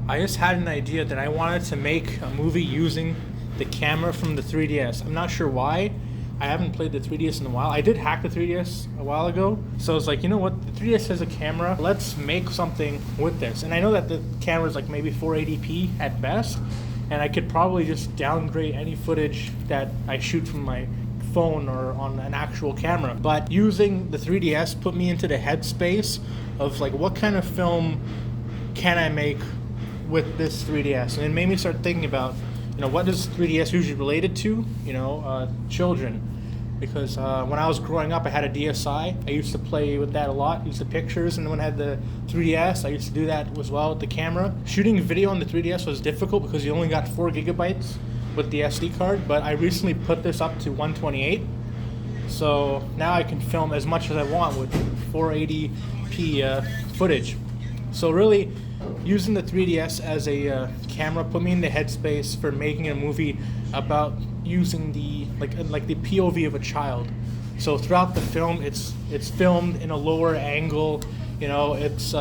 I just had an idea that I wanted to make a movie using the camera from the 3DS. I'm not sure why. I haven't played the 3DS in a while. I did hack the 3DS a while ago. So I was like, you know what? The 3DS has a camera. Let's make something with this. And I know that the camera is like maybe 480p at best. And I could probably just downgrade any footage that I shoot from my phone or on an actual camera. But using the 3DS put me into the headspace of like, what kind of film can I make with this 3DS? And it made me start thinking about, what is 3DS usually related to? Children. Because when I was growing up, I had a DSi. I used to play with that a lot, use the pictures, and when I had the 3DS, I used to do that as well with the camera. Shooting video on the 3DS was difficult because you only got 4 gigabytes with the SD card, but I recently put this up to 128. So now I can film as much as I want with 480p footage. So really, using the 3DS as a camera put me in the headspace for making a movie about using the the POV of a child. So throughout the film, it's filmed in a lower angle. It's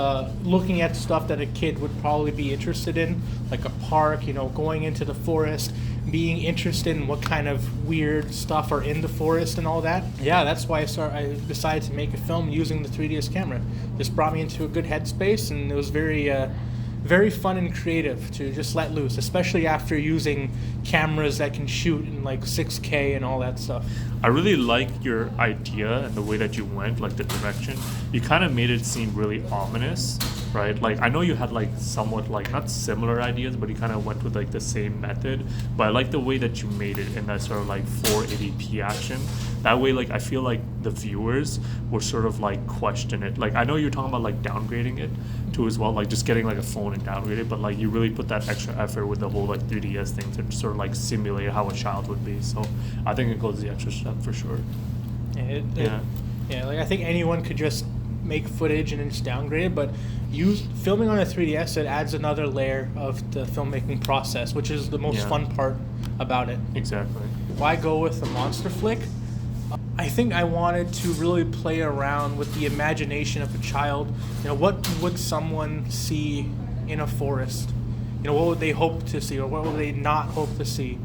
looking at stuff that a kid would probably be interested in, like a park. Going into the forest, being interested in what kind of weird stuff are in the forest and all that. Yeah, that's why I decided to make a film using the 3DS camera. This brought me into a good headspace, and it was very fun and creative to just let loose, especially after using cameras that can shoot in like 6K and all that stuff. I really like your idea and the way that you went, like the direction. You kind of made it seem really ominous, right? Like I know you had like somewhat like not similar ideas, but you kind of went with like the same method. But I like the way that you made it in that sort of like 480p action. That way, like I feel like the viewers were sort of like question it. Like I know you're talking about like downgrading it too as well, like just getting like a phone and downgrade it, but like you really put that extra effort with the whole like 3DS thing to sort of like simulate how a child would be. So I think it goes the extra step for sure. Like I think anyone could just make footage and then just downgrade it, but filming on a 3DS, it adds another layer of the filmmaking process, which is the most fun part about it. Exactly. Why go with a monster flick? I think I wanted to really play around with the imagination of a child. What would someone see in a forest? What would they hope to see, or what would they not hope to see?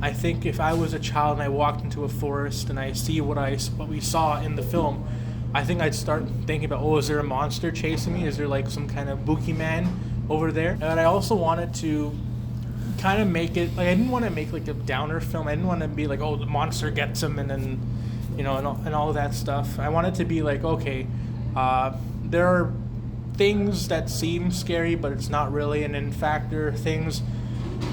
I think if I was a child and I walked into a forest and I see what we saw in the film, I think I'd start thinking about, is there a monster chasing me? Is there like some kind of boogeyman over there? And I also wanted to kind of make it, like I didn't want to make like a downer film. I didn't want to be like, the monster gets him and then, and all that stuff. I wanted to be like, okay, there are things that seem scary, but it's not really. And in fact, there are things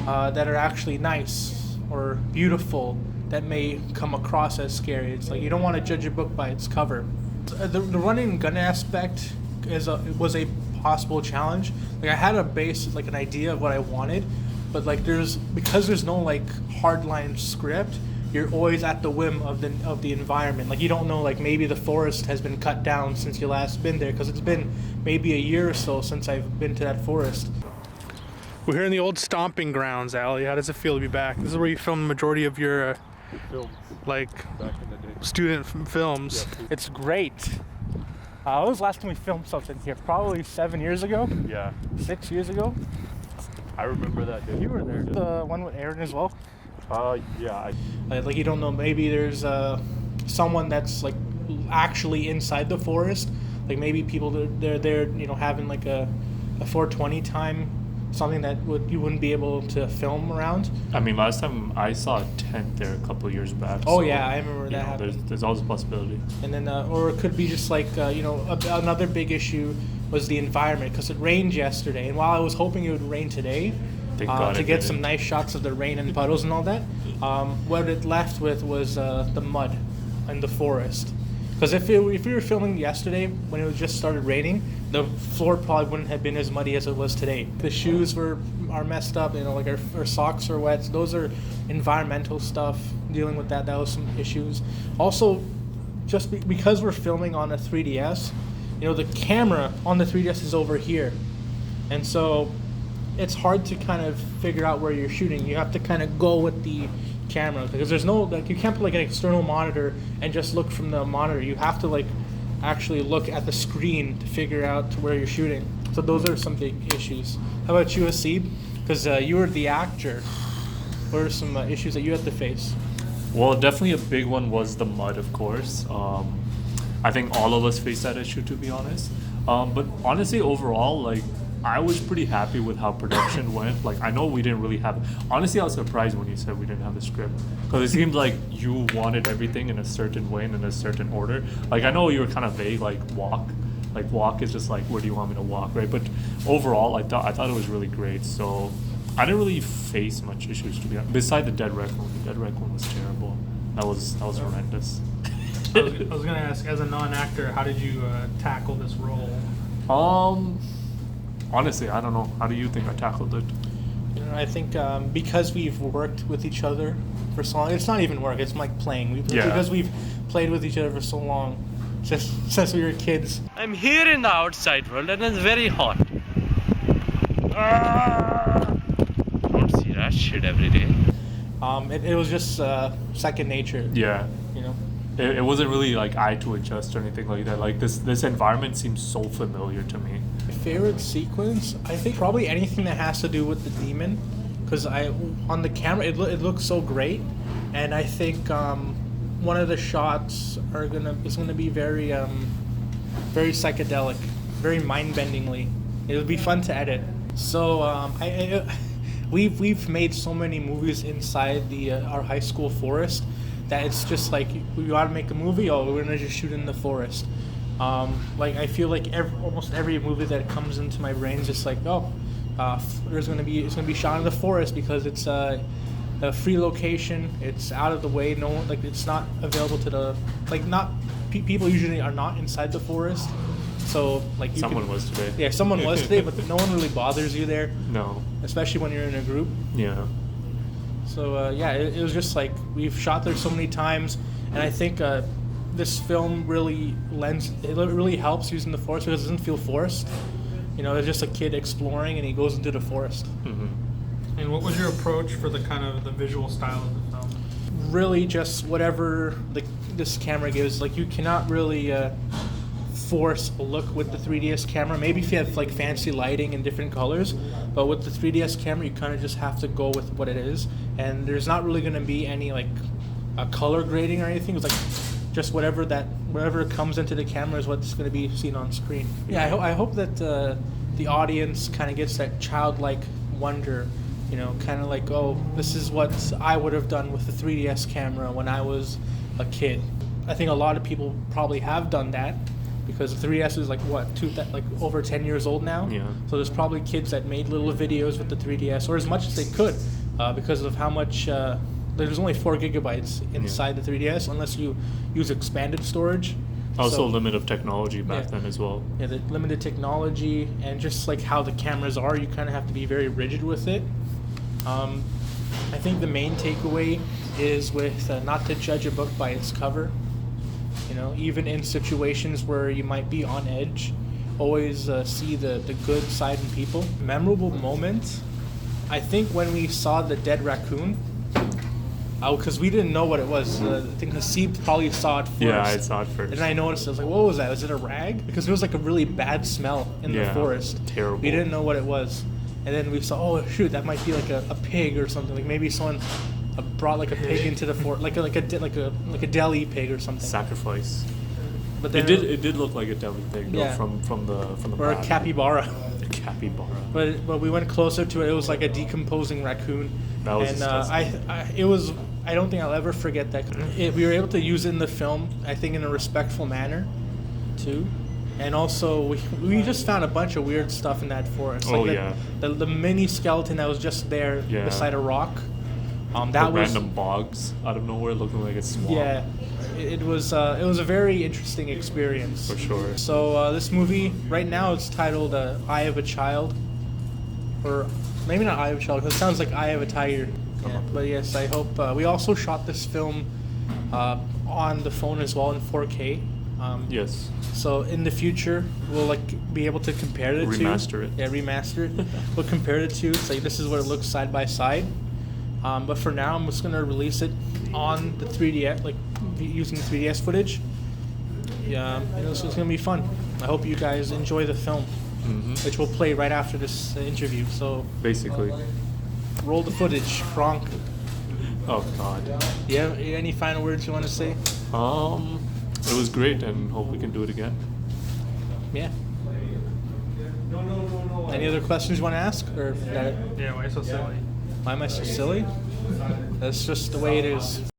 that are actually nice or beautiful that may come across as scary. It's like you don't want to judge a book by its cover. The running gun aspect was a possible challenge. Like I had a base, like an idea of what I wanted, but like because there's no like hardline script, you're always at the whim of the environment. Like you don't know, like maybe the forest has been cut down since you last been there, because it's been maybe a year or so since I've been to that forest. We're here in the old stomping grounds, Ali. How does it feel to be back? This is where you film the majority of your Films like back in the day. student films. Yeah. It's great. When was the last time we filmed something here? Probably 7 years ago? Yeah, 6 years ago? I remember that day. You were there. The one with Aaron as well? Yeah. Like you don't know, maybe there's someone that's like actually inside the forest. Like maybe people they're there, having like a 420 time, something that you wouldn't be able to film around. I mean, last time I saw a tent there a couple of years back. Oh, so, yeah, I remember that happened. There's always a possibility. And then, or it could be just like, another big issue was the environment, because it rained yesterday. And while I was hoping it would rain today, to get some nice shots of the rain and puddles and all that, what it left with was the mud and the forest. Because if we were filming yesterday when it just started raining, the floor probably wouldn't have been as muddy as it was today. The shoes are messed up, like our socks are wet. So those are environmental stuff. Dealing with that was some issues. Also, just because we're filming on a 3DS, the camera on the 3DS is over here, and so it's hard to kind of figure out where you're shooting. You have to kind of go with the camera, because there's no, like, you can't put like an external monitor and just look from the monitor. You have to like actually look at the screen to figure out where you're shooting. So those are some big issues. How about you, Hasib? Because you were the actor. What are some issues that you had to face? Well, definitely a big one was the mud, of course. I think all of us faced that issue, to be honest. But honestly, overall, like, I was pretty happy with how production went. Like, I know we didn't really have. Honestly, I was surprised when you said we didn't have the script, because it seemed like you wanted everything in a certain way and in a certain order. Like, I know you were kind of vague, like walk. Like, walk is just like, where do you want me to walk, right? But overall, I thought it was really great. So I didn't really face much issues, to be honest. Beside the dead raccoon, the dead raccoon was terrible. That was horrendous. I was gonna ask, as a non-actor, how did you tackle this role? Honestly, I don't know. How do you think I tackled it? You know, I think because we've worked with each other for so long, it's not even work. It's like playing. Because we've played with each other for so long, since we were kids. I'm here in the outside world and it's very hot. Don't see that shit every day. It was just second nature. Yeah. You know. It wasn't really like I had to adjust or anything like that. Like this environment seems so familiar to me. My favorite sequence, I think probably anything that has to do with the demon, because on the camera it looks so great, and I think one of the shots is gonna be very very psychedelic, very mind-bendingly. It'll be fun to edit. So we've made so many movies inside our high school forest that it's just like, we gotta make a movie, we're gonna just shoot in the forest. Like, I feel like almost every movie that comes into my brain is just like, it's gonna be shot in the forest because it's a free location. It's out of the way. No one, like, it's not available to people usually are not inside the forest. So like Someone was today. Yeah, someone was today, but no one really bothers you there. No. Especially when you're in a group. Yeah. So it was just like, we've shot there so many times, and I think this film really helps using the forest because it doesn't feel forced. You know, it's just a kid exploring and he goes into the forest. Mm-hmm. And what was your approach for the kind of the visual style of the film? Really just whatever this camera gives. Like, you cannot really force a look with the 3DS camera. Maybe if you have like fancy lighting and different colors, but with the 3DS camera you kind of just have to go with what it is, and there's not really going to be any like a color grading or anything. It's like just whatever comes into the camera is what's going to be seen on screen. Yeah, I hope that the audience kind of gets that childlike wonder, you know, kind of like, oh, this is what I would have done with the 3DS camera when I was a kid. I think a lot of people probably have done that, because the 3DS is like over 10 years old now. Yeah. So there's probably kids that made little videos with the 3DS, or as much as they could, because of how much. There's only 4 gigabytes inside the 3DS, unless you use expanded storage. Also, limit of technology back then as well. Yeah, the limited technology, and just like how the cameras are, you kind of have to be very rigid with it. I think the main takeaway is with not to judge a book by its cover. You know, even in situations where you might be on edge, always see the good side in people. Memorable moment, I think when we saw the dead raccoon, because we didn't know what it was. I think Hasib probably saw it first. Yeah, I saw it first. And I noticed, I was like, what was that? Was it a rag? Because there was like a really bad smell in the forest. Terrible. We didn't know what it was. And then we saw, oh shoot, that might be like a pig or something. Like maybe someone brought like a pig into the forest, like a deli pig or something. Sacrifice. But then it did look like a deli pig, Yeah. though, from the or back. a capybara. A capybara. But we went closer to it. It was like a decomposing raccoon. That was and disgusting. I don't think I'll ever forget that. We were able to use it in the film, I think, in a respectful manner, too. And also, we just found a bunch of weird stuff in that forest. The mini skeleton that was just there beside a rock. That was random bogs out of nowhere, looking like a swamp. Yeah, it was a very interesting experience. For sure. So this movie right now it's titled "Eye of a Child," or maybe not "Eye of a Child" because it sounds like "Eye of a Tiger." Yeah, but yes, I hope we also shot this film on the phone as well in 4K. Yes. So in the future, we'll be able to compare the two. Remaster it. Yeah, remaster it. We'll compare the two. So this is what it looks side by side. But for now, I'm just gonna release it on the 3DS, using the 3DS footage. Yeah, it's gonna be fun. I hope you guys enjoy the film. Mhm. which will play right after this interview. So Basically. roll the footage, Kronk. Oh God. Do you have any final words you want to say? It was great, and hope we can do it again. Yeah. Any other questions you want to ask, or is that it? Yeah, why so silly? Why am I so silly? That's just the way it is.